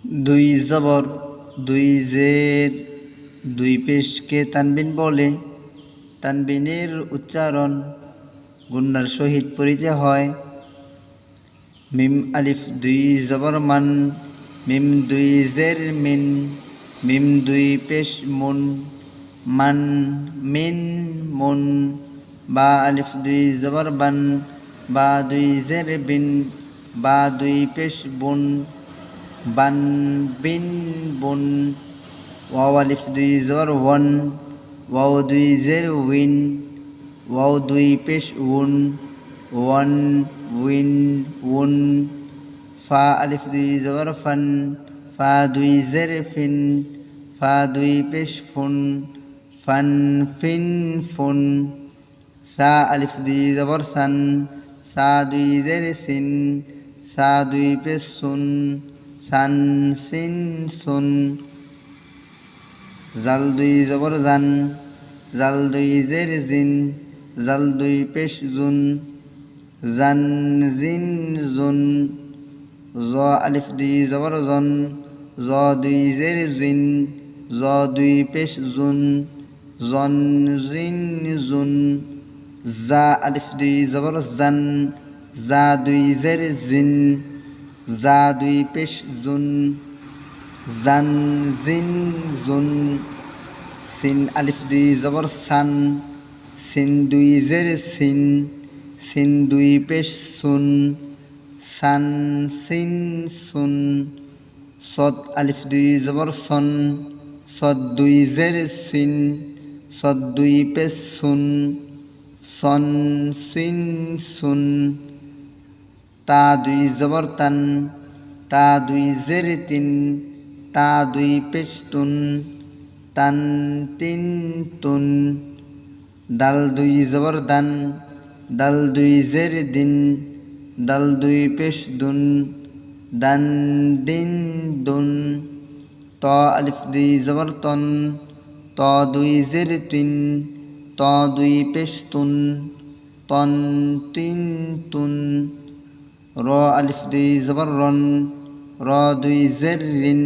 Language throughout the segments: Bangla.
দুই জবর দুই জের দুই পেশকে তানবিন বলে। তানবিনের উচ্চারণ গুন্নার সহিত পড়িতে হয়। মিম আলিফ দুই জবর মান, মিম দুই জের মিন, মিম দুই পেশ মুন, মান মিন মুন। বা আলিফ দুই জবর বান, বা দুই জের বিন, বা দুই পেশ বুন, বান বিন বুন। ওয়াও আলিফ দুই জবর ওয়ান, ওয়াও দুই জের উইন, ওয়াও দুই পেশ উন, ওয়ান উইন উন। ফা আলিফ দুই জবর ফান, ফা দুই জের ফিন, ফা দুই পেশ ফুন, ফান ফিন ফুন। সা আলিফ দুই জবর সান, সা দুই জের সিন, সা দুই পেশ সুন, সান সিন সুন। জাল দুই জবর জান, জাল দুই জের জিন, জাল দুই পেশ জুন, জান জিন জুন। জ আলিফ দুই জবর জন, জ দুই জের জিন, জ দুই পেশ জুন, জন জিন জুন। জা আলিফ দুই জবর জান, জা দুই জের জিন, জা দুই পেশ জুন, জান জিন জুন। সিন আলিফ দুই জবর সান, সিন দুই জের সিন, সিন দুই পেশ সুন, সান সিন সুন। সদ আলিফ দুই জবর সন, সদ দুই জের সিন, সদ দুই পেশ সুন, সন সিন সুন। তা দুই জবর তান, তা দুই জের তিন, তা দুই পেশ তুন, তান তিন তুন। দাল দুই জবর দান, দাল দুই জের দিন, দাল দুই পেশ দুন, দান দিন দুন। ত আলিফ দুই জবর তন, ত দুই জের তিন, ত দুই পেশ তুন, তন তিন তুন। র আলিফ দুই জবর রন, র দুই জের রিন,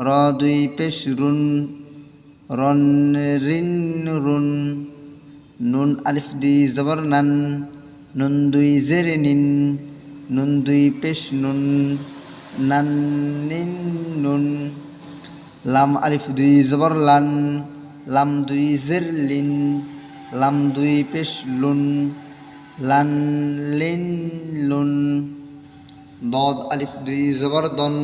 র দুই পেশ রুন, রন রিন রুন। নুন আলিফ দুই জবর নান, নুন দুই জের নিন, নুন দুই পেশ নুন, নান নিন নুন। লাম আলিফ দুই জবর লান, লাম দুই জের লিন, লাম দুই পেশ লুন, লান লিন লুন। দদ আলিফ দুই জবর দন,